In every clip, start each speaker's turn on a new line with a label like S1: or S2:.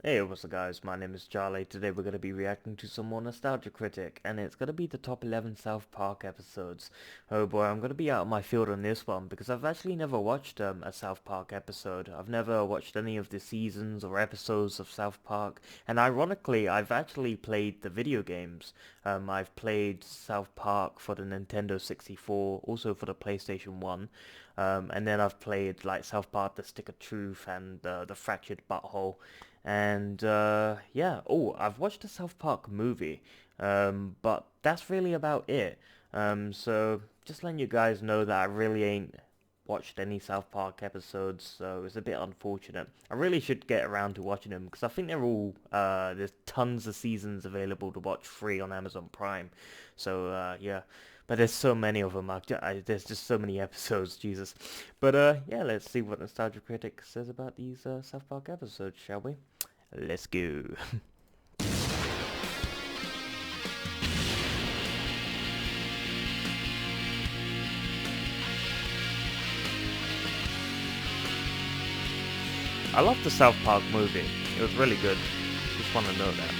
S1: Hey, what's up guys, my name is Charlie. Today we're going to be reacting to some more Nostalgia Critic, and it's going to be the top 11 South Park episodes. Oh boy, I'm going to be out of my field on this one, because I've actually never watched a South Park episode. I've never watched any of the seasons or episodes of South Park, and ironically, I've actually played the video games. I've played South Park for the Nintendo 64, also for the PlayStation 1, and then I've played like South Park The Stick of Truth and the Fractured Butthole. And yeah, oh, I've watched the South Park movie, but that's really about it. So just letting you guys know that I really ain't watched any South Park episodes, so it's a bit unfortunate. I really should get around to watching them because I think they're all there's tons of seasons available to watch free on Amazon Prime. So yeah, but there's so many of them. There's just so many episodes, Jesus. But yeah, let's see what Nostalgia Critic says about these South Park episodes, shall we? Let's go. I love the South Park movie. It was really good. Just want to know that.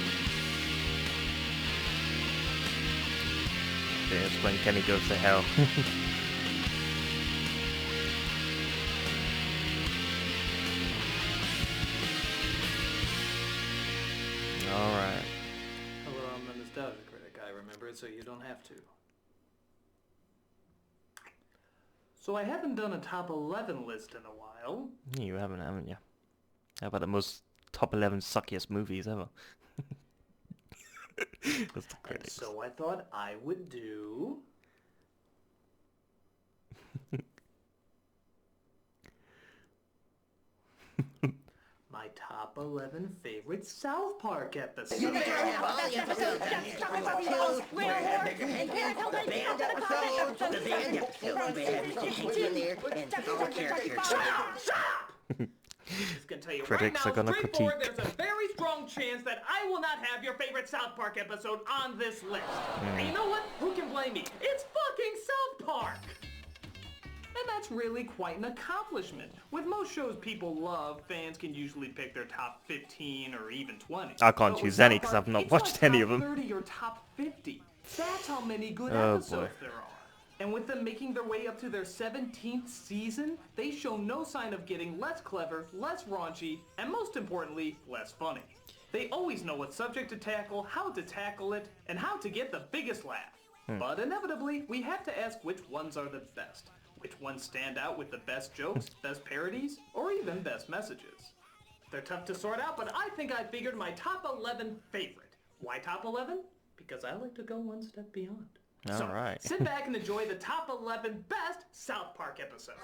S1: It's when Kenny goes to hell. Alright.
S2: Hello, I'm the Nostalgia Critic. I remember it so you don't have to. So I haven't done a top 11 list in a while.
S1: You haven't you? How about the most top 11 suckiest movies ever? That's the
S2: And
S1: critics.
S2: so I thought I would do... my top 11 favorite South Park episodes. Just gonna tell you
S1: Critics
S2: right
S1: are
S2: now,
S1: gonna
S2: straight forward,
S1: critique.
S2: there's a very strong chance that I will not have your favorite South Park episode on this list. And you know what? Who can blame me? It's fucking South Park! And that's really quite an accomplishment. With most shows people love, fans can usually pick their top 15 or even 20.
S1: I can't
S2: But
S1: choose
S2: with
S1: any
S2: South
S1: 'cause
S2: Park,
S1: I've not
S2: it's
S1: watched
S2: like
S1: any
S2: top
S1: of them.
S2: 30 or top 50. That's how many good
S1: Oh,
S2: episodes
S1: boy.
S2: there are. And with them making their way up to their 17th season, they show no sign of getting less clever, less raunchy, and most importantly, less funny. They always know what subject to tackle, how to tackle it, and how to get the biggest laugh. But inevitably, we have to ask which ones are the best. Which ones stand out with the best jokes, best parodies, or even best messages. They're tough to sort out, but I think I figured my top 11 favorite. Why top 11? Because I like to go one step beyond. So,
S1: Alright.
S2: sit back and enjoy the top 11 best South Park episodes.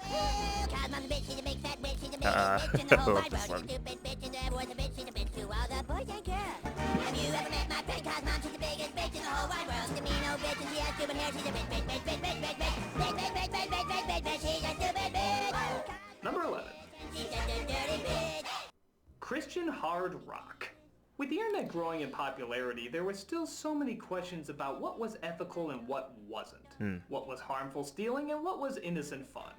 S2: Number 11. Christian hard rock. With the internet growing in popularity, there were still so many questions about what was ethical and what wasn't. What was harmful stealing and what was innocent fun.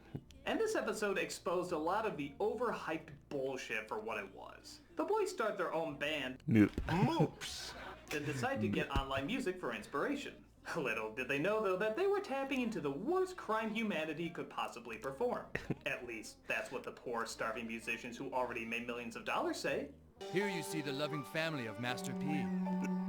S2: And this episode exposed a lot of the overhyped bullshit for what it was. The boys start their own band,
S1: Nope.
S2: Moops, then decide to get online music for inspiration. Little did they know, though, that they were tapping into the worst crime humanity could possibly perform. At least, that's what the poor, starving musicians who already made millions of dollars say.
S3: Here you see the loving family of Master P.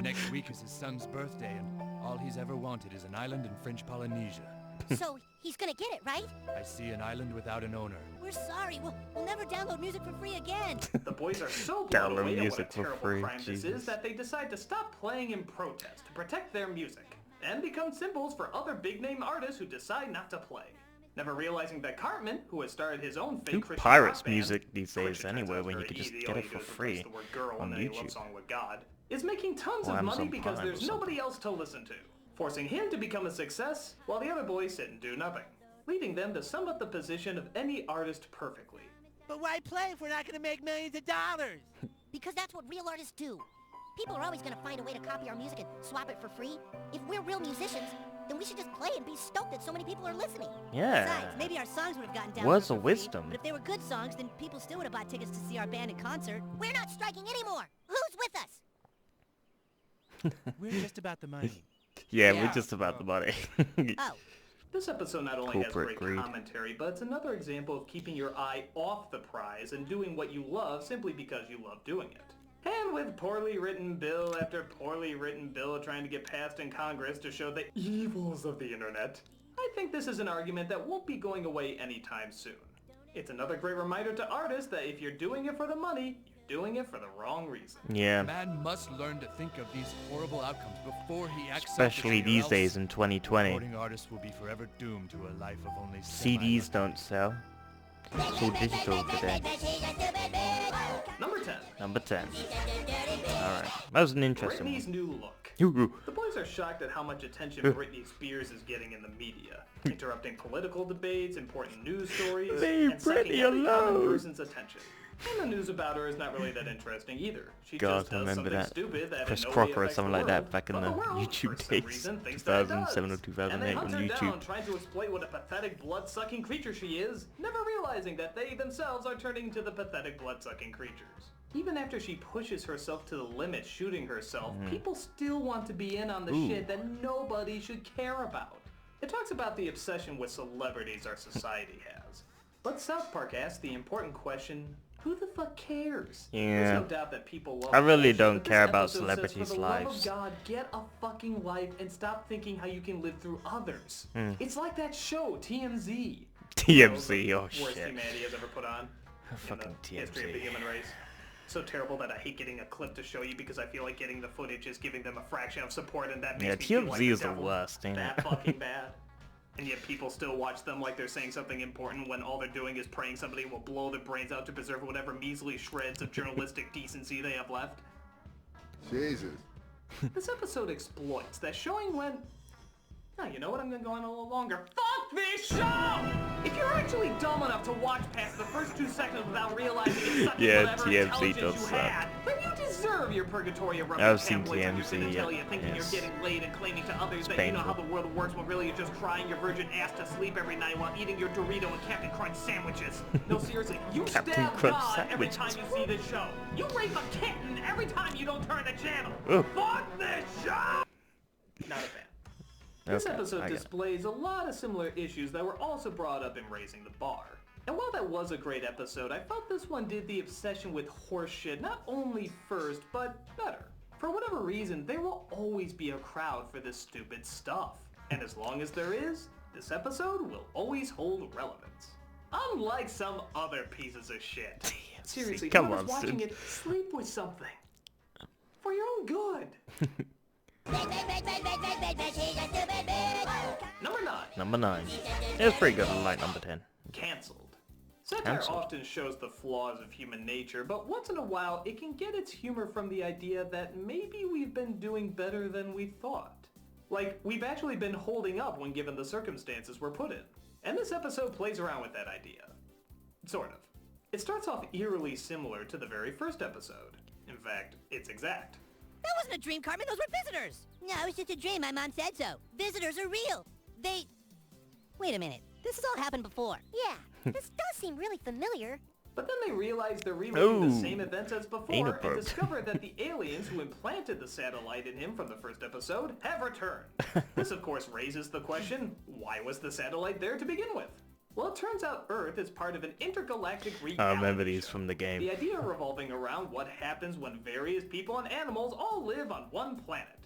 S3: Next week is his son's birthday, and all he's ever wanted is an island in French Polynesia.
S4: So, he's gonna get it, right?
S3: I see an island without an owner.
S4: We're sorry. We'll never download music for free again.
S2: The boys are so blown
S1: Download
S2: away at what a
S1: music for
S2: terrible
S1: free,
S2: crime this
S1: Jesus.
S2: is that they decide to stop playing in protest to protect their music, and become symbols for other big-name artists who decide not to play. Never realizing that Cartman, who has started his own fake
S1: Who
S2: Christian
S1: pirates
S2: rock band,
S1: music these days
S2: which it turns
S1: anyway
S2: out
S1: when you
S2: very
S1: could just
S2: easy,
S1: get
S2: all
S1: it
S2: you
S1: for
S2: do is
S1: free
S2: replace the word girl
S1: on
S2: and then a love
S1: YouTube?
S2: song with God, is making tons
S1: Or
S2: of
S1: Amazon
S2: money because
S1: Prime or
S2: there's nobody else to listen to, forcing him to become a success while the other boys sit and do nothing, leading them to sum up the position of any artist perfectly.
S5: But why play if we're not gonna make millions of dollars?
S4: Because that's what real artists do. People are always gonna find a way to copy our music and swap it for free. If we're real musicians, then we should just play and be stoked that so many people are listening.
S1: Yeah.
S4: Besides, maybe our songs would have gotten down.
S1: Words of wisdom.
S4: But if they were good songs, then people still would have bought tickets to see our band in concert. We're not striking anymore.
S5: We're just about the money.
S1: Yeah,
S3: Yeah.
S1: we're just about the money.
S4: Oh,
S2: This episode not only has
S1: Corporate
S2: great
S1: greed.
S2: commentary, but it's another example of keeping your eye off the prize and doing what you love simply because you love doing it. And with poorly written bill after poorly written bill trying to get passed in Congress to show the evils of the internet, I think this is an argument that won't be going away anytime soon. It's another great reminder to artists that if you're doing it for the money, you're doing it for the wrong reason.
S1: Yeah,
S3: Man must learn to think of these horrible outcomes before he acts
S1: especially
S3: selfishly, or
S1: these
S3: else
S1: days in 2020.
S3: Recording artists will be forever doomed to a life of only
S1: CDs don't sell. It's all digital today.
S2: Number 10.
S1: Number 10. Alright, that was an interesting
S2: Britney's
S1: one.
S2: new look.
S1: Ooh.
S2: The boys are shocked at how much attention Britney Spears is getting in the media, interrupting political debates, important news stories,
S1: Leave
S2: and sucking
S1: Britney
S2: every common
S1: alone.
S2: person's attention. And the news about her is not really that interesting either. She
S1: God,
S2: just
S1: I
S2: does
S1: remember
S2: something
S1: that.
S2: stupid that
S1: Chris
S2: in no way
S1: Crocker or
S2: affects
S1: something
S2: the
S1: like that
S2: world,
S1: back in
S2: but
S1: the
S2: world,
S1: YouTube
S2: for some
S1: days,
S2: reason, thinks that it
S1: 2007 or
S2: does.
S1: 2008
S2: and they hunt
S1: on
S2: her
S1: YouTube.
S2: down, trying to exploit what a pathetic blood-sucking creature she is, never realizing that they themselves are turning into the pathetic blood-sucking creatures. Even after she pushes herself to the limit, shooting herself, people still want to be in on the shit that nobody should care about. It talks about the obsession with celebrities our society has. But South Park asks the important question, who the fuck cares?
S1: Yeah.
S2: There's no doubt that people love
S1: I really
S2: bullshit,
S1: don't
S2: but this
S1: care about
S2: episode says,
S1: celebrities'
S2: for the love
S1: lives.
S2: of God, get a fucking life and stop thinking how you can live through others. It's like that show, TMZ.
S1: TMZ,
S2: The
S1: oh
S2: worst
S1: shit.
S2: humanity has ever put on
S1: Fucking
S2: in the history of the
S1: TMZ.
S2: human race. So terrible that I hate getting a clip to show you because I feel like getting the footage is giving them a fraction of support, and that makes
S1: Yeah,
S2: me feel like
S1: TMZ
S2: the
S1: is the
S2: devil.
S1: worst, ain't
S2: That
S1: it?
S2: fucking bad. And yet people still watch them like they're saying something important when all they're doing is praying somebody will blow their brains out to preserve whatever measly shreds of journalistic decency they have left.
S6: Jesus.
S2: This episode exploits that showing when... Now, you know what? I'm gonna go on a little longer. Fuck this show! If you're actually dumb enough to watch past the first 2 seconds without realizing it's sucking
S1: Yeah,
S2: whatever
S1: TMZ
S2: intelligence
S1: does
S2: you
S1: suck.
S2: had, then you deserve your purgatory of rubbing
S1: I've seen
S2: tabloids on your
S1: TMZ,
S2: genitalia, thinking
S1: yes.
S2: you're getting laid and claiming to others that
S1: It's
S2: you know how
S1: painful.
S2: the world works when really you're just crying your virgin ass to sleep every night while eating your Dorito and Captain Crunch sandwiches. No, seriously, you
S1: Captain
S2: stab
S1: Crunch
S2: God every time
S1: sandwiches.
S2: you see this show. You rape a kitten every time you don't turn the channel.
S1: Ugh.
S2: Fuck this show! Not a fan. This
S1: Okay,
S2: episode
S1: I get it.
S2: displays a lot of similar issues that were also brought up in Raising the Bar. And while that was a great episode, I felt this one did the obsession with horseshit not only first, but better. For whatever reason, there will always be a crowd for this stupid stuff. And as long as there is, this episode will always hold relevance. Unlike some other pieces of shit. Seriously,
S1: come
S2: whoever's
S1: on,
S2: watching
S1: Sid.
S2: it, sleep with something. For your own good. Number 9.
S1: Number 9. It was pretty good, unlike number 10.
S2: Cancelled. Satire
S1: Cancelled.
S2: often shows the flaws of human nature, but once in a while it can get its humor from the idea that maybe we've been doing better than we thought. Like, we've actually been holding up when given the circumstances we're put in. And this episode plays around with that idea. Sort of. It starts off eerily similar to the very first episode. In fact, it's exact.
S4: that wasn't a dream, Carmen. Those were visitors. No, it was just a dream. My mom said so. Visitors are real. They... Wait a minute. This has all happened before. Yeah, this does seem really familiar.
S2: But then they realize they're reliving the
S1: Ooh.
S2: same events as before
S1: Anal
S2: and
S1: probe.
S2: discover that the aliens who implanted the satellite in him from the first episode have returned. This of course raises the question, why was the satellite there to begin with? Well, it turns out Earth is part of an intergalactic reality
S1: I remember these
S2: show.
S1: from the game.
S2: The idea revolving around what happens when various people and animals all live on one planet.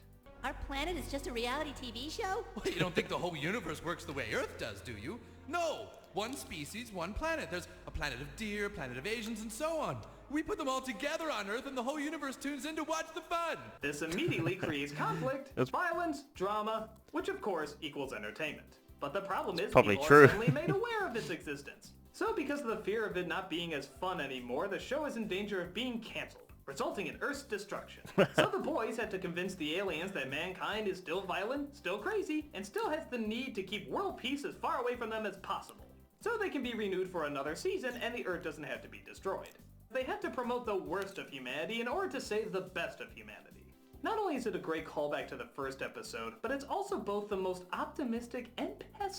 S7: Our planet is just a reality TV show?
S3: Well, you don't think the whole universe works the way Earth does, do you? No! One species, one planet. There's a planet of deer, a planet of Asians, and so on. We put them all together on Earth and the whole universe tunes in to watch the fun.
S2: This immediately creates conflict,
S1: That's-
S2: violence, drama, which of course equals entertainment. But the problem is
S1: probably
S2: people
S1: true.
S2: are suddenly made aware of its existence. So because of the fear of it not being as fun anymore, the show is in danger of being cancelled, resulting in Earth's destruction. So the boys had to convince the aliens that mankind is still violent, still crazy, and still has the need to keep world peace as far away from them as possible. So they can be renewed for another season and the Earth doesn't have to be destroyed. They had to promote the worst of humanity in order to save the best of humanity. Not only is it a great callback to the first episode, but it's also both the most optimistic and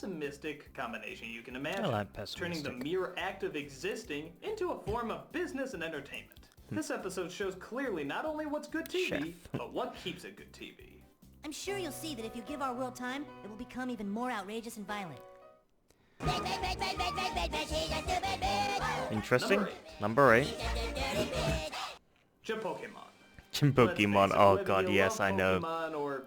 S2: pessimistic combination you can imagine,
S1: I like
S2: turning the
S1: pessimistic.
S2: mere act of existing into a form of business and entertainment. This episode shows clearly not only what's good TV,
S1: Chef.
S2: but what keeps it good TV.
S4: I'm sure you'll see that if you give our world time, it will become even more outrageous and violent.
S1: Interesting.
S2: Number
S1: Number 8.
S2: Pokemon.
S1: Pokemon. Oh god, yes, I know.
S2: Or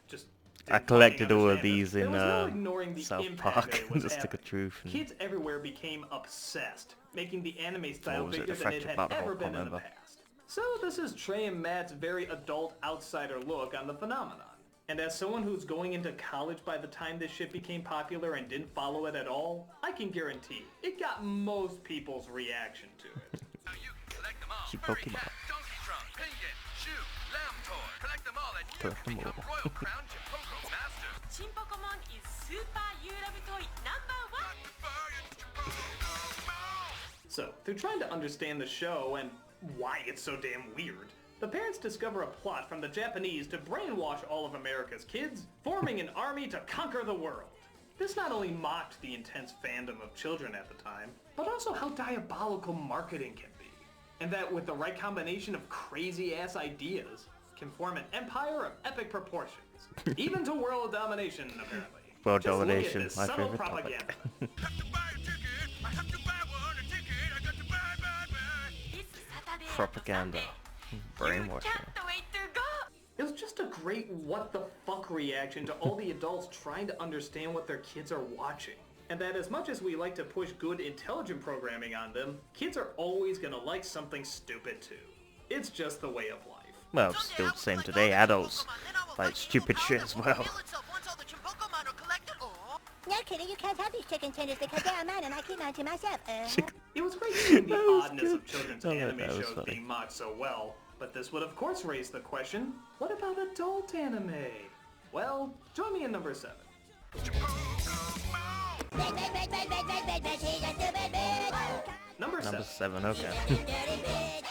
S2: just
S1: I
S2: didn't
S1: collected
S2: fucking
S1: all of
S2: understand
S1: these
S2: it.
S1: in
S2: There was no ignoring the
S1: South
S2: impact
S1: Park.
S2: that it was
S1: The Stick of
S2: having.
S1: Truth. And
S2: Kids everywhere became obsessed, making the anime style
S1: was it,
S2: bigger
S1: the
S2: than it
S1: Fractured
S2: had
S1: Butthole?
S2: ever been
S1: Can't
S2: in the
S1: remember.
S2: past. So this is Trey and Matt's very adult outsider look on the phenomenon. And as someone who's going into college by the time this shit became popular and didn't follow it at all, I can guarantee it got most people's reaction to it.
S3: Now you can collect them all.
S1: Keep
S3: Furry
S1: Pokemon.
S3: cat, donkey trunk, penguin, shoe, lamb toy. Collect them all and you
S1: Collect
S3: can
S1: them
S3: become
S1: all.
S3: Royal Crown Chipoko Master.
S8: Shin Pokemon is Super You Love Toy #1.
S2: So, through trying to understand the show and why it's so damn weird, the parents discover a plot from the Japanese to brainwash all of America's kids, forming an army to conquer the world. This not only mocked the intense fandom of children at the time, but also how diabolical marketing can be. And that with the right combination of crazy-ass ideas, can form an empire of epic proportions. Even to world domination, apparently.
S1: World
S2: Just look at
S1: domination,
S2: this
S1: my
S2: subtle
S1: favorite topic.
S2: propaganda.
S3: Have to buy a ticket. I have to buy one a ticket. I got to buy.
S8: This Saturday and
S1: Propaganda.
S8: Sunday.
S1: Brainwashing.
S8: Can't wait to go.
S2: It was just a great what the fuck reaction to all the adults trying to understand what their kids are watching. And that as much as we like to push good intelligent programming on them, kids are always gonna like something stupid too. It's just the way of life.
S1: Well, still the same today. Adults like stupid shit as well.
S4: No, Kitty, you can't have these chicken tenders because they are mine and I keep mine to myself.
S2: It was great seeing the
S1: That was
S2: oddness
S1: good.
S2: of children's
S1: I like
S2: anime
S1: that, it was
S2: shows
S1: funny.
S2: being mocked so well, but this would of course raise the question, what about adult anime? Well, join me in number 7. Number 7.
S1: Number 7, okay.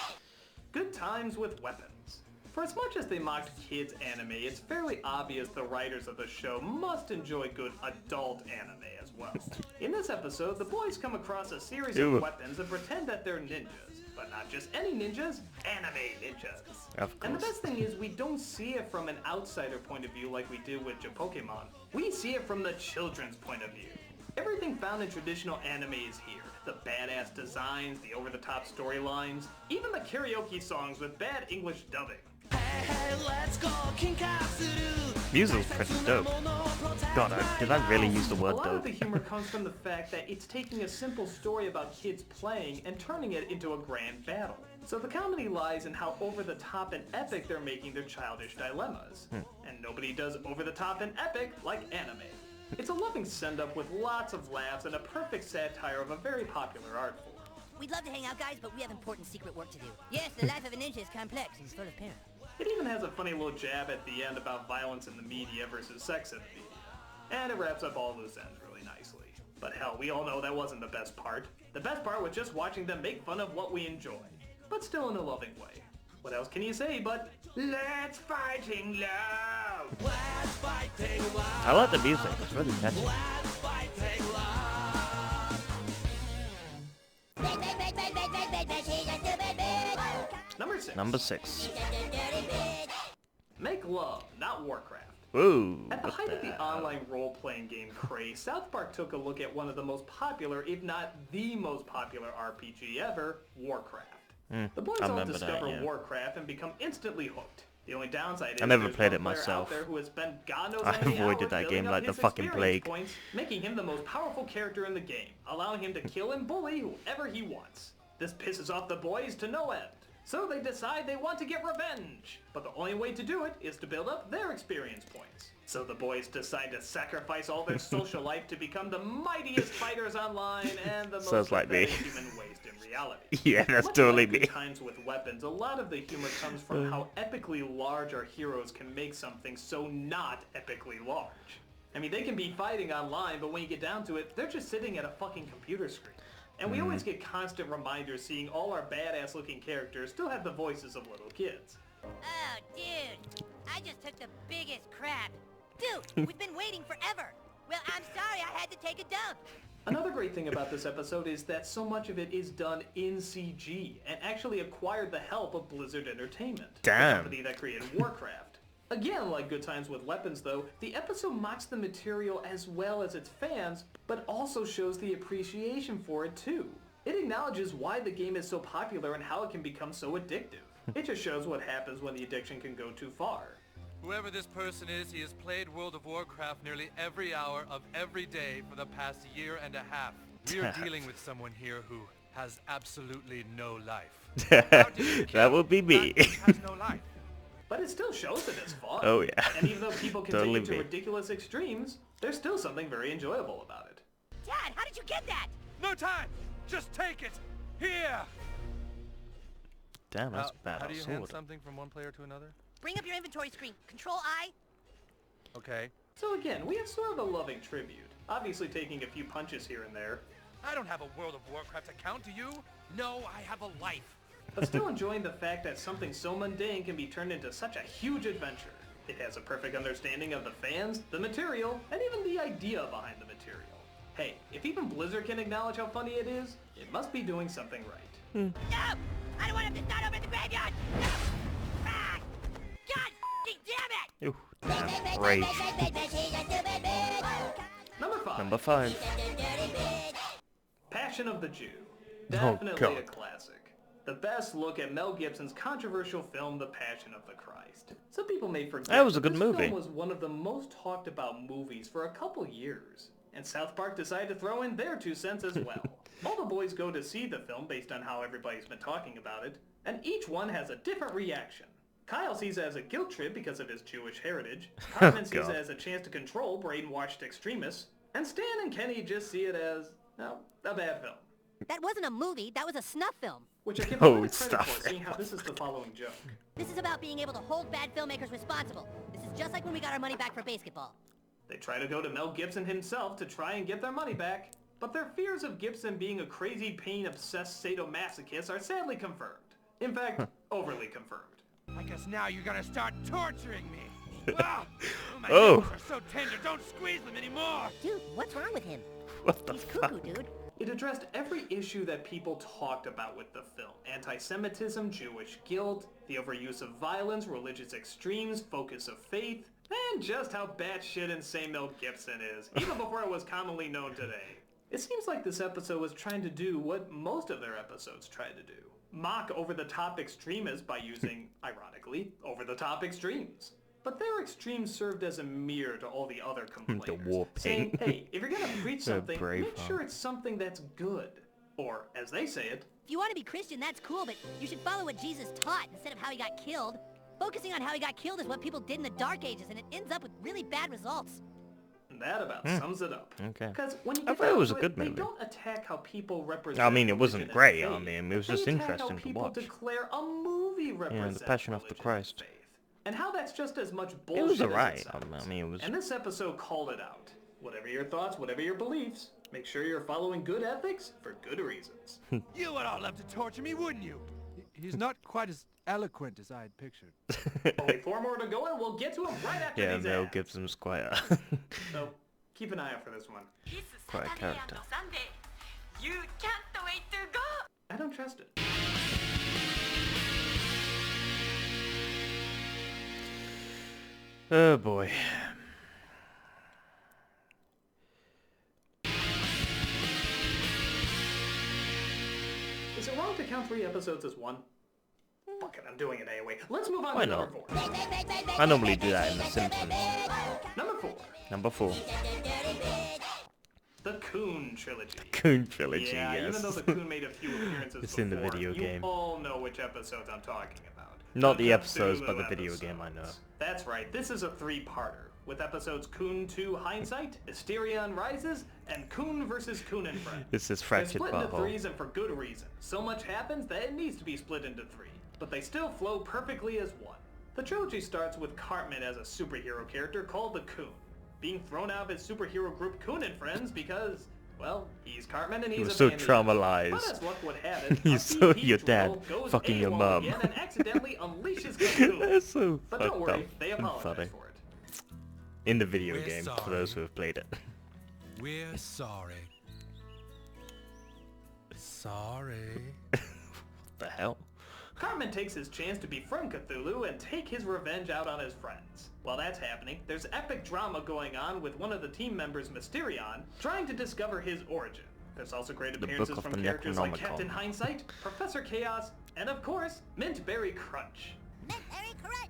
S2: Good Times with Weapons. For as much as they mocked kids anime, it's fairly obvious the writers of the show must enjoy good adult anime as well. In this episode, the boys come across a series
S1: Ew.
S2: of weapons and pretend that they're ninjas. But not just any ninjas, anime ninjas.
S1: Of
S2: And the
S1: course.
S2: best thing is we don't see it from an outsider point of view like we did with Pokemon. We see it from the children's point of view. Everything found in traditional anime is here. The badass designs, the over-the-top storylines, even the karaoke songs with bad English dubbing.
S1: Music's pretty dope. God, did I really use the
S2: A
S1: word
S2: lot of
S1: dope?
S2: the humor comes from the fact that it's taking a simple story about kids playing and turning it into a grand battle. So the comedy lies in how over-the-top and epic they're making their childish dilemmas. And nobody does over-the-top and epic like anime. It's a loving send-up with lots of laughs and a perfect satire of a very popular art form.
S4: We'd love to hang out, guys, but we have important secret work to do. Yes, the life of a ninja is complex and full of peril.
S2: It even has a funny little jab at the end about violence in the media versus sex in the media. And it wraps up all loose ends really nicely. But hell, we all know that wasn't the best part. The best part was just watching them make fun of what we enjoy. But still in a loving way. What else can you say but, let's fighting loud! Let's fighting loud!
S1: I like the music. It's really catchy.
S2: Number 6.
S1: Number 6.
S2: Make love, not Warcraft.
S1: Ooh.
S2: At the
S1: what
S2: height of the
S1: hell?
S2: online role-playing game craze, South Park took a look at one of the most popular, if not the most popular RPG ever, Warcraft. The boys
S1: I
S2: all
S1: remember that,
S2: discover
S1: yeah.
S2: Warcraft and become instantly hooked. The only downside is
S1: I never
S2: there's
S1: played
S2: one
S1: it
S2: player
S1: myself.
S2: out there who has spent God knows
S1: I
S2: how many
S1: avoided
S2: hours
S1: that
S2: building
S1: game
S2: up
S1: like the
S2: his
S1: fucking
S2: experience
S1: plague.
S2: points, making him the most powerful character in the game, allowing him to kill and bully whoever he wants. This pisses off the boys to no end. So they decide they want to get revenge. But the only way to do it is to build up their experience points. So the boys decide to sacrifice all their social life to become the mightiest fighters online and the most
S1: Sounds like me.
S2: pathetic human waste in reality.
S1: Yeah, that's
S2: Much
S1: totally
S2: like Good
S1: me.
S2: Times with Weapons, a lot of the humor comes from how epically large our heroes can make something so not epically large. I mean, they can be fighting online, but when you get down to it, they're just sitting at a fucking computer screen. And we always get constant reminders seeing all our badass looking characters still have the voices of little kids.
S4: Oh, dude. I just took the biggest crap. Dude, we've been waiting forever. Well, I'm sorry I had to take a dump.
S2: Another great thing about this episode is that so much of it is done in CG and actually acquired the help of Blizzard Entertainment,
S1: Damn.
S2: the company that created Warcraft. Again, like Good Times with Weapons though, the episode mocks the material as well as its fans, but also shows the appreciation for it too. It acknowledges why the game is so popular and how it can become so addictive. It just shows what happens when the addiction can go too far.
S3: Whoever this person is, he has played World of Warcraft nearly every hour of every day for the past year and a half. We are dealing with someone here who has absolutely no life. How did you kill
S1: That would be me.
S3: that which has no life?
S2: But it still shows that it's fun.
S1: Oh, yeah.
S2: And even though people can
S1: Totally
S2: take it to
S1: me.
S2: ridiculous extremes, there's still something very enjoyable about it.
S4: Dad, how did you get that?
S3: No time! Just take it! Here!
S1: Damn, that's a
S3: How do
S1: badass
S3: you hand
S1: sword.
S3: something from one player to another?
S4: Bring up your inventory screen. Control I.
S3: Okay.
S2: So again, we have sort of a loving tribute. Obviously taking a few punches here and there,
S3: I don't have a World of Warcraft account, do you? No, I have a life.
S2: but still enjoying the fact that something so mundane can be turned into such a huge adventure. It has a perfect understanding of the fans, the material, and even the idea behind the material. Hey, if even Blizzard can acknowledge how funny it is, it must be doing something right.
S4: No! I don't want him to start over in the graveyard! No! Ah! God damn it!
S1: Ooh, damn. Rage.
S2: Number 5.
S1: Number 5.
S2: Passion of the Jew.
S1: Oh,
S2: Definitely
S1: God.
S2: a classic. The best look at Mel Gibson's controversial film, The Passion of the Christ. Some people may forget
S1: That was a good
S2: this
S1: movie.
S2: film was one of the most talked about movies for a couple years. And South Park decided to throw in their 2 cents as well. All the boys go to see the film based on how everybody's been talking about it, and each one has a different reaction. Kyle sees it as a guilt trip because of his Jewish heritage. Cartman sees
S1: God.
S2: it as a chance to control brainwashed extremists. And Stan and Kenny just see it as, well, a bad film.
S4: That wasn't a movie, that was a snuff film.
S2: Which I give
S1: Oh,
S2: a lot of credit
S1: stop
S2: for,
S1: it.
S2: seeing how this is the following joke.
S4: This is about being able to hold bad filmmakers responsible. This is just like when we got our money back for basketball.
S2: They try to go to Mel Gibson himself to try and get their money back, but their fears of Gibson being a crazy pain-obsessed sadomasochist are sadly confirmed. In fact, overly confirmed.
S3: I guess now you're gonna start torturing me. Ah! My
S1: Oh.
S3: nipples are so tender, don't squeeze them anymore.
S4: Dude, what's wrong with him?
S1: What the
S4: He's
S1: fuck?
S4: cuckoo, dude.
S2: It addressed every issue that people talked about with the film. Anti-Semitism, Jewish guilt, the overuse of violence, religious extremes, focus of faith, and just how batshit insane Mel Gibson is, even before it was commonly known today. It seems like this episode was trying to do what most of their episodes try to do. Mock over-the-top extremists by using, ironically, over-the-top extremes. But their extremes served as a mirror to all the other complainers,
S1: war
S2: saying,
S1: paint.
S2: hey, if you're gonna preach something,
S1: brave
S2: make sure it's something that's good. Or, as they say it,
S4: If you want to be Christian, that's cool, but you should follow what Jesus taught instead of how he got killed. Focusing on how he got killed is what people did in the Dark Ages, and it ends up with really bad results.
S2: and that about sums it up.
S1: Okay.
S2: Because when you
S1: I
S2: get
S1: thought it
S2: down
S1: was
S2: to
S1: a good
S2: they
S1: movie.
S2: don't attack how people represent
S1: I mean, it wasn't
S2: religion
S1: great.
S2: and
S1: I
S2: faith.
S1: mean, it was
S2: They
S1: just
S2: attack how
S1: interesting to
S2: people
S1: watch.
S2: declare a movie represents
S1: Passion of the
S2: religion and
S1: Christ.
S2: faith. And how that's just as much bullshit
S1: It was
S2: as
S1: alright.
S2: sounds.
S1: I mean, it was.
S2: And this episode called it out. Whatever your thoughts, whatever your beliefs, make sure you're following good ethics for good reasons.
S3: You would all love to torture me, wouldn't you?
S5: He's not quite as eloquent as I had pictured.
S2: Only 4 more to go and we'll get to them right after
S1: Yeah,
S2: these
S1: Mel
S2: ads.
S1: Gibson's quite a
S2: So, keep an eye out for this one.
S8: This
S1: Quite a
S8: Saturday
S1: character.
S8: and Sunday. You can't wait to go!
S2: I don't trust it.
S1: Oh boy.
S2: Is it wrong to count 3 episodes as one? Fuck it, I'm doing it anyway. Let's move on
S1: Why
S2: to
S1: not?
S2: number 4.
S1: I normally do that in The Simpsons.
S2: Number 4.
S1: Number 4.
S2: The Coon Trilogy.
S1: Coon Trilogy,
S2: Yeah,
S1: yes.
S2: even though the Coon made a few appearances
S1: It's
S2: before,
S1: in the video
S2: you
S1: game.
S2: all know which episodes I'm talking about.
S1: Not the episodes,
S2: Cthulhu
S1: but the video game, I
S2: episodes.
S1: know.
S2: That's right, this is a 3-parter, with episodes Coon 2 Hindsight, Asterion Rises, and Coon vs. Coon and Friends.
S1: This is
S2: They're
S1: Fractured
S2: split into
S1: Butthole.
S2: 3s and for good reason. So much happens that it needs to be split into 3, but they still flow perfectly as one. The trilogy starts with Cartman as a superhero character called the Coon, being thrown out of his superhero group Coon and Friends because, well, he's Cartman and he's
S1: was
S2: a
S1: so
S2: bandit.
S1: traumatized.
S2: But as luck would have it,
S1: You
S2: a
S1: saw
S2: PP
S1: your dad
S2: troll goes
S1: fucking your
S2: AWOL
S1: mum.
S2: again and accidentally unleashes Cthulhu.
S1: That's so
S2: But
S1: fucked
S2: don't worry,
S1: up
S2: they
S1: and
S2: apologize
S1: funny.
S2: for it.
S1: In the video
S3: We're
S1: game, for
S3: sorry.
S1: those who have played it.
S3: We're sorry. Sorry.
S1: What the hell?
S2: Cartman takes his chance to befriend Cthulhu and take his revenge out on his friends. While that's happening, there's epic drama going on with one of the team members, Mysterion, trying to discover his origin. There's also great appearances
S1: Book of
S2: from
S1: the
S2: characters like
S1: Necronomicon.
S2: Captain Hindsight, Professor Chaos, and of course, Mintberry Crunch.
S4: Very correct.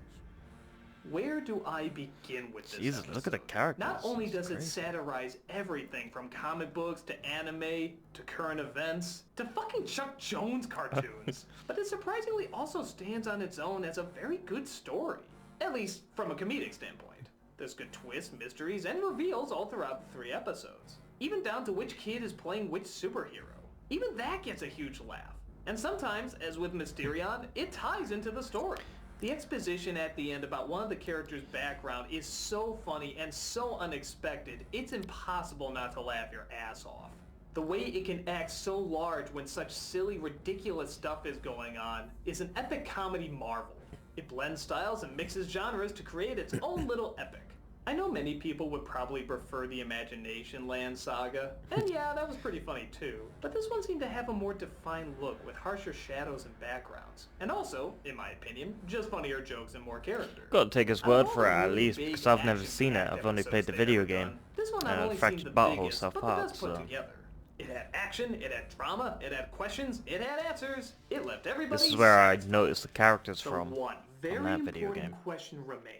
S2: Where do I begin with this
S1: Jesus,
S2: episode?
S1: look at the characters.
S2: Not only
S1: It's
S2: does it
S1: crazy.
S2: satirize everything from comic books to anime to current events to fucking Chuck Jones cartoons, but it surprisingly also stands on its own as a very good story, at least from a comedic standpoint. There's good twists, mysteries, and reveals all throughout the 3 episodes, even down to which kid is playing which superhero. Even that gets a huge laugh. And sometimes, as with Mysterion, it ties into the story. The exposition at the end about one of the characters' background is so funny and so unexpected, it's impossible not to laugh your ass off. The way it can act so large when such silly, ridiculous stuff is going on is an epic comedy marvel. It blends styles and mixes genres to create its own little epic. I know many people would probably prefer the Imagination Land saga, and yeah, that was pretty funny too, but this one seemed to have a more defined look with harsher shadows and backgrounds, and also, in my opinion, just funnier jokes and more character.
S1: Gotta take his
S2: Out of
S1: word
S2: all
S1: for
S2: the
S1: it at
S2: really
S1: least,
S2: big
S1: because I've never seen it.
S2: action-packed
S1: I've only played the
S2: episodes
S1: video
S2: they've ever
S1: game.
S2: done, this one not only
S1: Fractured
S2: seemed the
S1: Butthole
S2: biggest,
S1: South
S2: but the
S1: Park,
S2: best put
S1: so.
S2: together. It had action, it had drama, it had questions, it had answers, it left everybody
S1: This is where I
S2: satisfied.
S1: noticed the characters
S2: So
S1: from
S2: one very
S1: that video
S2: important
S1: game.
S2: question remains.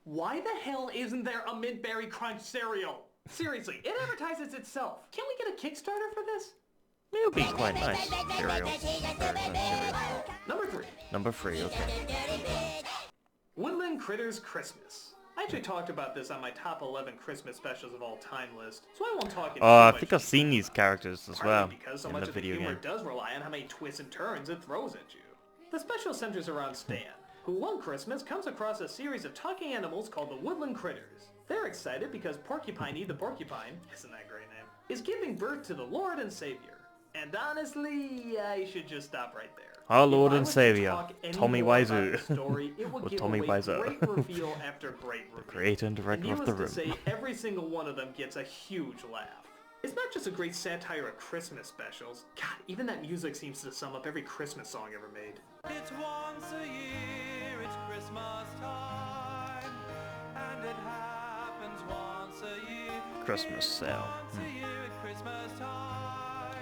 S2: Why the hell isn't there a Mintberry Crunch cereal? Seriously, it advertises itself. Can't we get a Kickstarter for this?
S1: It would be quite nice. Cereal. Very nice cereal.
S2: Number 3.
S1: Number 3, okay.
S2: Woodland Critters Christmas. I actually talked about this on my top 11 Christmas specials of all time list, so I won't talk in
S1: Oh,
S2: too
S1: I
S2: much
S1: think I've seen these characters as
S2: partly
S1: well
S2: because so
S1: in
S2: much
S1: the
S2: of the
S1: video
S2: humor
S1: game.
S2: does rely on how many twists and turns it throws at you. The special centers around Stan, who one Christmas comes across a series of talking animals called the Woodland Critters. They're excited because Porcupiney the Porcupine, isn't that a great name, is giving birth to the Lord and Savior. And honestly, I should just stop right there.
S1: Our
S2: If
S1: Lord
S2: I
S1: and
S2: was to
S1: Savior,
S2: talk any
S1: Tommy
S2: more about
S1: Wiseau.
S2: the story, it would
S1: Or
S2: give
S1: Tommy
S2: away
S1: Wiseau.
S2: great reveal after great reveal.
S1: Creator and director of The
S2: Needless to
S1: Room.
S2: say, every single one of them gets a huge laugh. It's not just a great satire of Christmas specials. God, even that music seems to sum up every Christmas song ever made.
S3: It's once a year, it's Christmas time, and it happens once a year.
S1: Christmas sale.
S3: Once a year at Christmas time.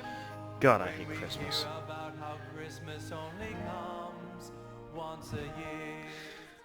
S1: God, I hate Christmas.
S3: Hear about how Christmas only comes once a year.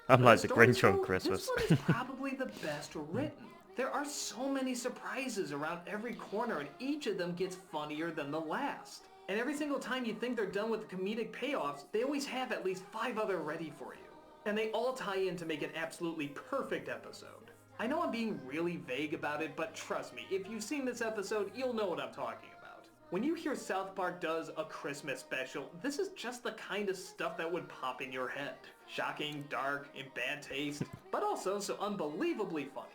S1: I'm like
S2: The
S1: the
S2: stories,
S1: Grinch on
S2: though,
S1: Christmas.
S2: This one is probably the best written. There are so many surprises around every corner, and each of them gets funnier than the last. And every single time you think they're done with the comedic payoffs, they always have at least 5 other ready for you. And they all tie in to make an absolutely perfect episode. I know I'm being really vague about it, but trust me, if you've seen this episode, you'll know what I'm talking about. When you hear South Park does a Christmas special, this is just the kind of stuff that would pop in your head. Shocking, dark, in bad taste, but also so unbelievably funny.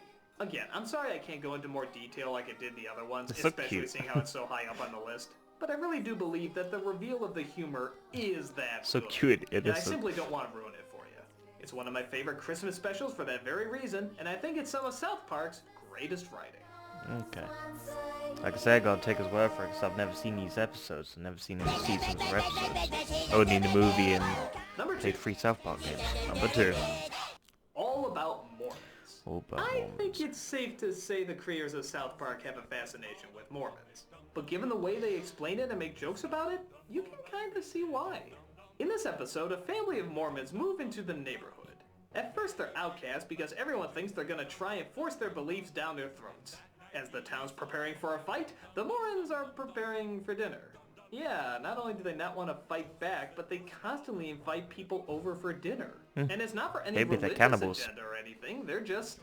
S2: Again, I'm sorry I can't go into more detail like I did the other ones,
S1: It's so
S2: especially
S1: cute.
S2: seeing how it's so high up on the list. But I really do believe that the reveal of the humor is that
S1: So
S2: good.
S1: cute,
S2: And I
S1: innocent.
S2: simply don't want to ruin it for you. It's one of my favorite Christmas specials for that very reason, and I think it's some of South Park's greatest writing.
S1: Okay. Like I said, I gotta take his word for it, because I've never seen these episodes. I've never seen any seasons or episodes. Only the movie and
S2: Number 2,
S1: played 3 South Park games. Number 2.
S2: All About Mormons.
S1: All About
S2: I
S1: Mormons.
S2: think it's safe to say the creators of South Park have a fascination with Mormons. But given the way they explain it and make jokes about it, you can kind of see why. In this episode, a family of Mormons move into the neighborhood. At first they're outcast because everyone thinks they're gonna try and force their beliefs down their throats. As the town's preparing for a fight, the Mormons are preparing for dinner. Yeah, not only do they not want to fight back, but they constantly invite people over for dinner. And it's not for any
S1: Maybe they're
S2: religious
S1: cannibals.
S2: agenda or anything, they're just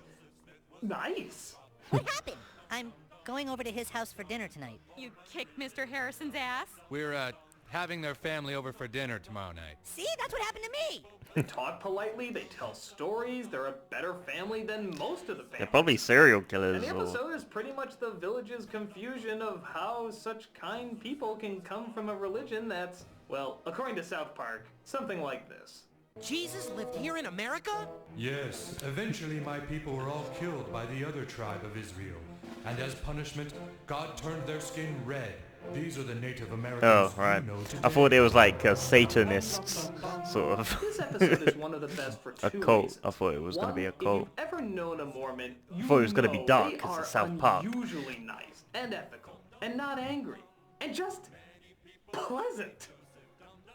S2: nice.
S4: What happened? I'm going over to his house for dinner tonight.
S8: You kicked Mr. Harrison's ass?
S3: We're having their family over for dinner tomorrow night.
S4: See, that's what happened to me.
S2: They talk politely, they tell stories, they're a better family than most of the
S1: They're
S2: families.
S1: probably serial
S2: And
S1: killers
S2: the
S1: or...
S2: episode is pretty much the village's confusion of how such kind people can come from a religion that's, well, according to South Park, something like this.
S9: Jesus lived here in America?
S10: Yes, eventually my people were all killed by the other tribe of Israel, and as punishment, God turned their skin red These are the Native Americans
S1: Oh, right.
S10: you know
S1: I thought
S10: today.
S1: it was like Satanists, sort of.
S2: This episode is one of the best for
S1: A
S2: two
S1: cult.
S2: reasons.
S1: I thought it was going to be a
S2: If
S1: cult.
S2: you've ever known a Mormon, you
S1: thought it was gonna be
S2: know
S1: dark
S2: they
S1: 'cause
S2: are
S1: it's South Park.
S2: unusually nice and ethical and not angry and just pleasant.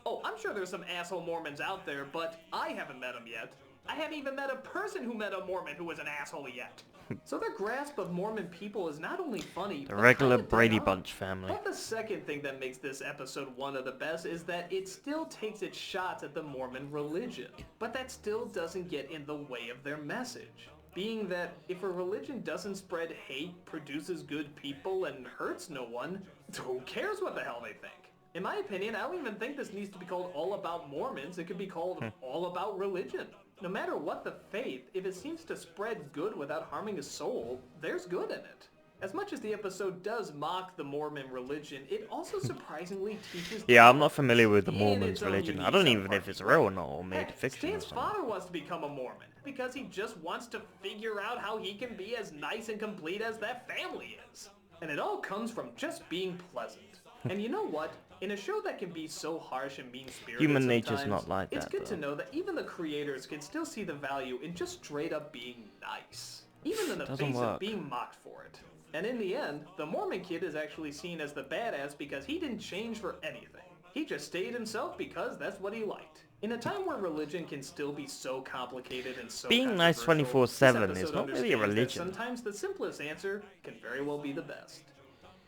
S2: Oh, I'm sure there's some asshole Mormons out there, but I haven't met them yet. I haven't even met a person who met a Mormon who was an asshole yet. So their grasp of Mormon people is not only funny,
S1: The
S2: but
S1: regular
S2: kinda
S1: Brady
S2: dead on.
S1: Bunch family.
S2: But the second thing that makes this episode one of the best is that it still takes its shots at the Mormon religion. But that still doesn't get in the way of their message. Being that if a religion doesn't spread hate, produces good people, and hurts no one, who cares what the hell they think? In my opinion, I don't even think this needs to be called All About Mormons. It could be called All About Religion. No matter what the faith, if it seems to spread good without harming a soul, there's good in it. As much as the episode does mock the Mormon religion, it also surprisingly teaches...
S1: Yeah, I'm not familiar with the
S2: in
S1: Mormons'
S2: its own
S1: religion. I
S2: unique
S1: don't even know
S2: South
S1: if it's
S2: Park
S1: real or
S2: way.
S1: not, or made
S2: Heck,
S1: fiction or
S2: Stan's
S1: something.
S2: father wants to become a Mormon because he just wants to figure out how he can be as nice and complete as that family is. And it all comes from just being pleasant. And you know what? In a show that can be so harsh and mean-spirited
S1: Human nature's
S2: sometimes,
S1: not like
S2: it's
S1: that,
S2: good to
S1: though.
S2: know that even the creators can still see the value in just straight up being nice. Even in the
S1: Doesn't
S2: face of
S1: work.
S2: being mocked for it. And in the end, the Mormon kid is actually seen as the badass because he didn't change for anything. He just stayed himself because that's what he liked. In a time where religion can still be so complicated and so
S1: Being nice
S2: controversial,
S1: 24/7
S2: this
S1: is
S2: episode
S1: not really a
S2: understands that
S1: religion.
S2: sometimes the simplest answer can very well be the best.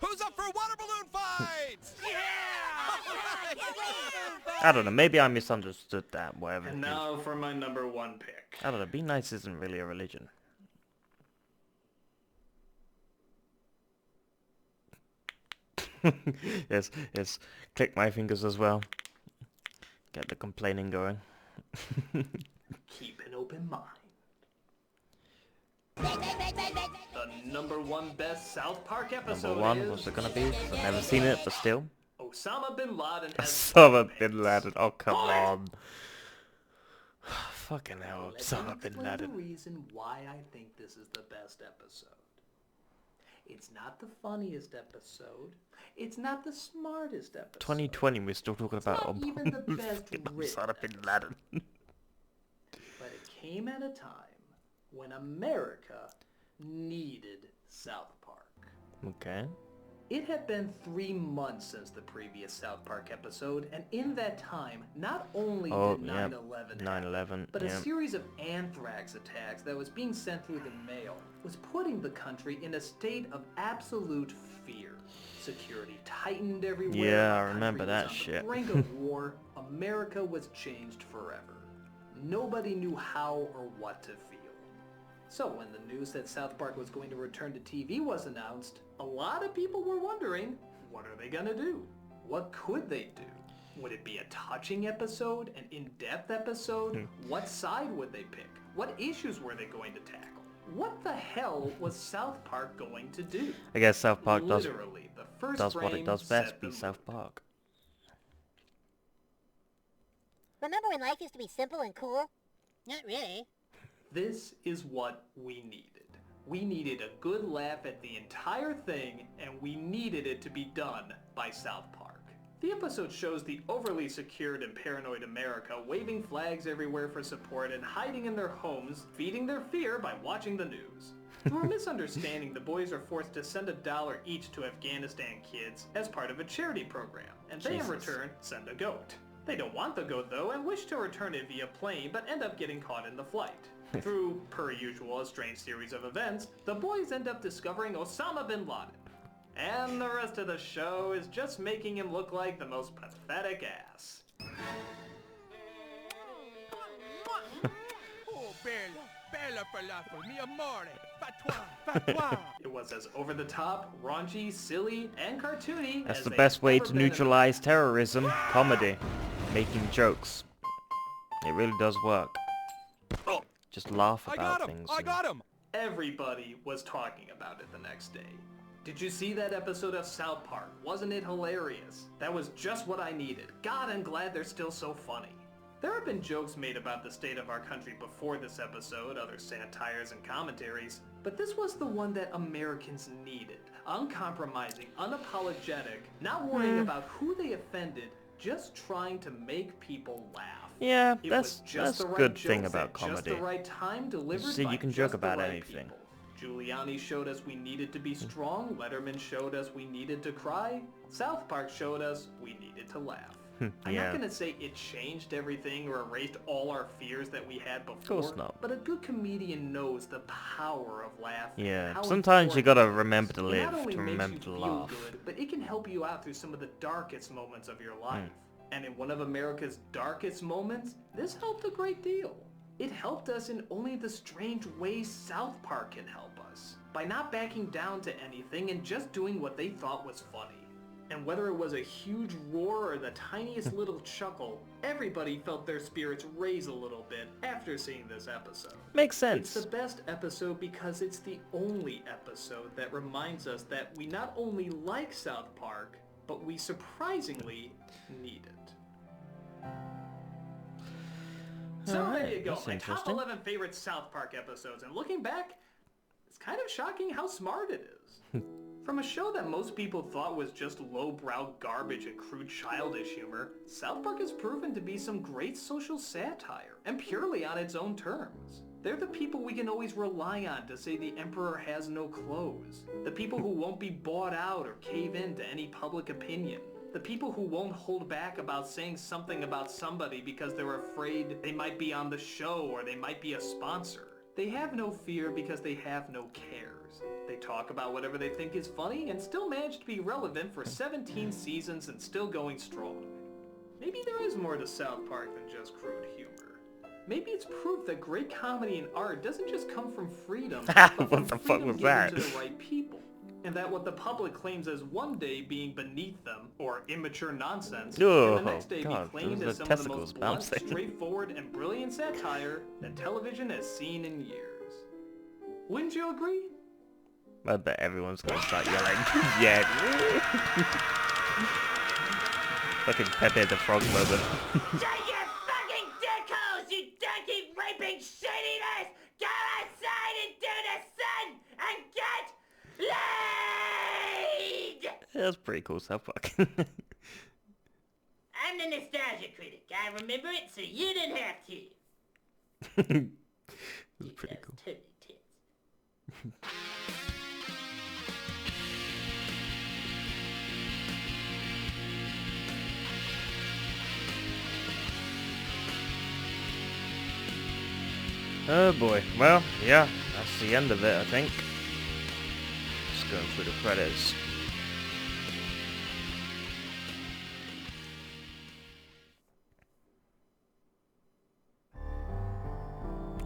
S3: Who's up for a water balloon fight?
S1: I don't know, maybe I misunderstood that, whatever
S2: And
S1: it is.
S2: now for my number one pick.
S1: I don't know, being nice isn't really a religion. yes, click my fingers as well. Get the complaining going.
S2: Keep an open mind. The number one best South Park episode
S1: Number one,
S2: is...
S1: what's it gonna be? I've never seen it, but still.
S2: Osama bin Laden has...
S1: Osama bin Laden, oh come on. Fucking hell, Osama bin
S2: The
S1: Laden.
S2: reason why I think this is the best episode. It's not the funniest episode. It's not the smartest episode.
S1: 2020, we're still talking about
S2: not even the best
S1: fucking
S2: written
S1: Osama bin Laden.
S2: But it came at a time when America needed South Park.
S1: Okay.
S2: It had been 3 months since the previous South Park episode, and in that time, not only did 9/11
S1: 9/11,
S2: but a
S1: yeah.
S2: series of anthrax attacks that was being sent through the mail was putting the country in a state of absolute fear. Security tightened everywhere.
S1: Yeah, I
S2: the
S1: remember
S2: country was
S1: that
S2: on
S1: shit.
S2: the brink of war. America was changed forever. Nobody knew how or what to feel. So when the news that South Park was going to return to TV was announced, a lot of people were wondering, what are they gonna do? What could they do? Would it be a touching episode? An in-depth episode? What side would they pick? What issues were they going to tackle? What the hell was South Park going to do?
S1: I guess South Park
S2: Literally, the first
S1: does what it
S2: frame
S1: does
S2: set
S1: best,
S2: the
S1: be South
S2: mood.
S1: Park.
S4: Remember when life used to be simple and cool? Not really.
S2: This is what we needed. We needed a good laugh at the entire thing, and we needed it to be done by South Park. The episode shows the overly secured and paranoid America waving flags everywhere for support and hiding in their homes, feeding their fear by watching the news. Through a misunderstanding, the boys are forced to send $1 each to Afghanistan kids as part of a charity program, and they in
S1: Jesus.
S2: return send a goat. They don't want the goat though and wish to return it via plane but end up getting caught in the flight. Through, per usual, a strange series of events, the boys end up discovering Osama bin Laden. And the rest of the show is just making him look like the most pathetic ass.
S3: Oh, bella falafel, mi amore, fatwa.
S2: It was as over-the-top, raunchy, silly, and cartoony
S1: That's
S2: as
S1: the
S2: they've
S1: best way
S2: ever
S1: to
S2: been in
S1: neutralize terrorism. Comedy. Making jokes. It really does work.
S3: Oh,
S1: Just laugh
S3: I
S1: about
S3: got him!
S1: things.
S3: I
S1: and-
S3: got him!
S2: Everybody was talking about it the next day. Did you see that episode of South Park? Wasn't it hilarious? That was just what I needed. God, I'm glad they're still so funny. There have been jokes made about the state of our country before this episode, other satires and commentaries, but this was the one that Americans needed. Uncompromising, unapologetic, not worrying about who they offended, just trying to make people laugh.
S1: Yeah,
S2: It
S1: that's
S2: was just the right
S1: good thing
S2: jokes
S1: about
S2: at just
S1: comedy.
S2: the right time, delivered
S1: See,
S2: by
S1: you can
S2: just
S1: joke
S2: the
S1: about
S2: right
S1: anything.
S2: people. Giuliani showed us we needed to be strong. Letterman showed us we needed to cry. South Park showed us we needed to laugh. I'm
S1: Yeah.
S2: not gonna say it changed everything or erased all our fears that we had before.
S1: Of course not.
S2: But a good comedian knows the power of laughing.
S1: Yeah,
S2: how
S1: sometimes you
S2: important
S1: gotta
S2: it is.
S1: remember to
S2: It
S1: live,
S2: not only
S1: to
S2: makes
S1: remember
S2: you
S1: to
S2: feel
S1: laugh.
S2: good, but it can help you out through some of the darkest moments of your life. And in one of America's darkest moments, this helped a great deal. It helped us in only the strange ways South Park can help us. By not backing down to anything and just doing what they thought was funny. And whether it was a huge roar or the tiniest little chuckle, everybody felt their spirits raise a little bit after seeing this episode.
S1: Makes
S2: It's
S1: sense.
S2: the best episode because it's the only episode that reminds us that we not only like South Park, but we surprisingly need it. So
S1: Alright,
S2: there you go,
S1: that's
S2: my top
S1: interesting.
S2: 11 favorite South Park episodes, and looking back, it's kind of shocking how smart it is. From a show that most people thought was just lowbrow garbage and crude childish humor, South Park has proven to be some great social satire, and purely on its own terms. They're the people we can always rely on to say the emperor has no clothes. The people who won't be bought out or cave in to any public opinion. The people who won't hold back about saying something about somebody because they're afraid they might be on the show or they might be a sponsor. They have no fear because they have no cares. They talk about whatever they think is funny and still manage to be relevant for 17 seasons and still going strong. Maybe there is more to South Park than just crude humor. Maybe it's proof that great comedy and art doesn't just come from freedom, but from
S1: What the fuck
S2: freedom
S1: was
S2: given
S1: that?
S2: to the right people. And that what the public claims as one day being beneath them, or immature nonsense,
S1: Oh,
S2: can the next day
S1: God,
S2: be claimed
S1: those
S2: as
S1: are
S2: some of the
S1: testicles
S2: most blunt,
S1: bouncing.
S2: straightforward, and brilliant satire that television has seen in years. Wouldn't you agree?
S1: I bet everyone's gonna start yelling. Yeah. Fucking Pepe the Frog moment.
S8: Shut your fucking dick holes, you donkey raping shittiness! Go outside into the sun and get laid!
S1: That's pretty cool, South Park.
S8: I'm the nostalgia critic. I remember it so you didn't have to.
S1: It's pretty cool.
S8: Totally tits.
S1: Oh boy. Well, yeah, that's the end of it, I think. Just going through the credits.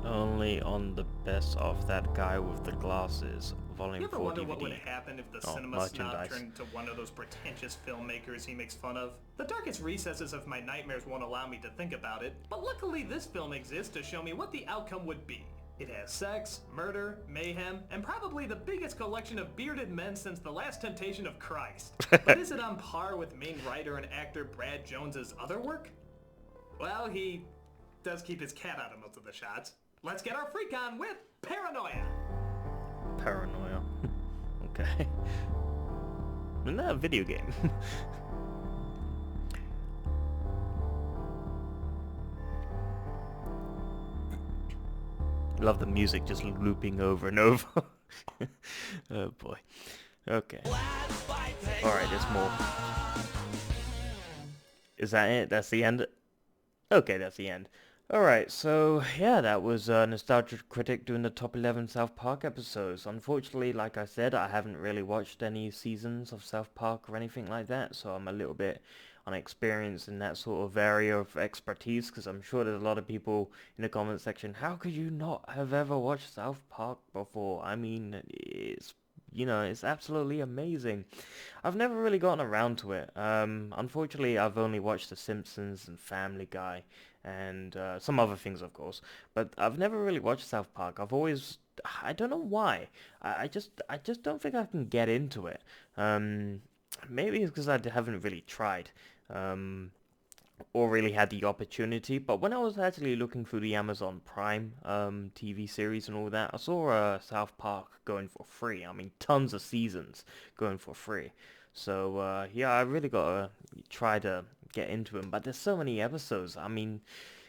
S1: Only on the best of that guy with the glasses. Volume
S2: You ever
S1: 4
S2: wonder
S1: DVD.
S2: what would happen if the
S1: Oh,
S2: cinema snob
S1: merchandise.
S2: turned into one of those pretentious filmmakers he makes fun of? The darkest recesses of my nightmares won't allow me to think about it, but luckily this film exists to show me what the outcome would be. It has sex, murder, mayhem, and probably the biggest collection of bearded men since The Last Temptation of Christ. But is it on par with main writer and actor Brad Jones's other work? Well, he does keep his cat out of most of the shots. Let's get our freak on with Paranoia!
S1: Paranoia. Okay. Isn't that a video game? Love the music just looping over and over. Oh boy. Okay. Alright, there's more. Is that it? That's the end? Okay, that's the end. Alright, so yeah, that was Nostalgia Critic doing the top 11 South Park episodes. Unfortunately, like I said, I haven't really watched any seasons of South Park or anything like that, so I'm a little bit unexperienced in that sort of area of expertise, because I'm sure there's a lot of people in the comment section, how could you not have ever watched South Park before? I mean, it's, you know, it's absolutely amazing. I've never really gotten around to it. Unfortunately, I've only watched The Simpsons and Family Guy, and some other things, of course, but I've never really watched South Park. I've always, I don't know why, I just don't think I can get into it. Maybe it's because I haven't really tried. or really had the opportunity. But when I was actually looking through the Amazon Prime TV series and all that, I saw South Park going for free. I mean, tons of seasons going for free. So yeah, I really gotta try to get into them. But there's so many episodes. I mean,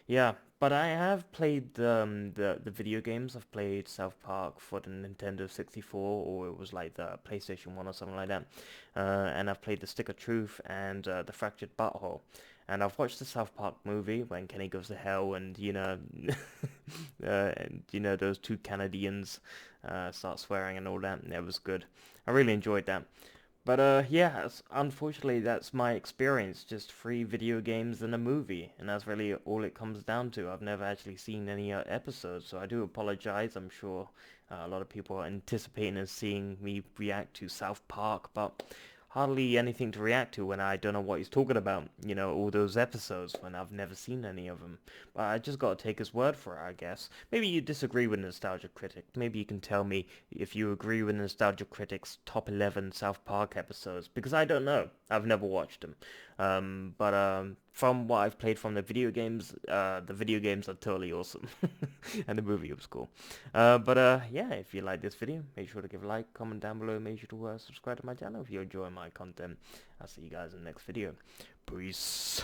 S1: yeah. But I have played the video games. I've played South Park for the Nintendo 64, or it was like the PlayStation 1 or something like that. And I've played the Stick of Truth and the Fractured Butthole. And I've watched the South Park movie when Kenny goes to hell, and and, those two Canadians start swearing and all that. And it was good. I really enjoyed that. But yeah, unfortunately that's my experience, just 3 video games and a movie, and that's really all it comes down to. I've never actually seen any episodes, so I do apologize. I'm sure a lot of people are anticipating and seeing me react to South Park, but hardly anything to react to when I don't know what he's talking about, all those episodes when I've never seen any of them. But I just gotta take his word for it, I guess. Maybe you disagree with Nostalgia Critic. Maybe you can tell me if you agree with Nostalgia Critic's top 11 South Park episodes, because I don't know. I've never watched them. But from what I've played from the video games are totally awesome. And the movie was cool. But yeah, if you like this video, make sure to give a like, comment down below, make sure to subscribe to my channel if you're enjoying my content. I'll see you guys in the next video. Peace.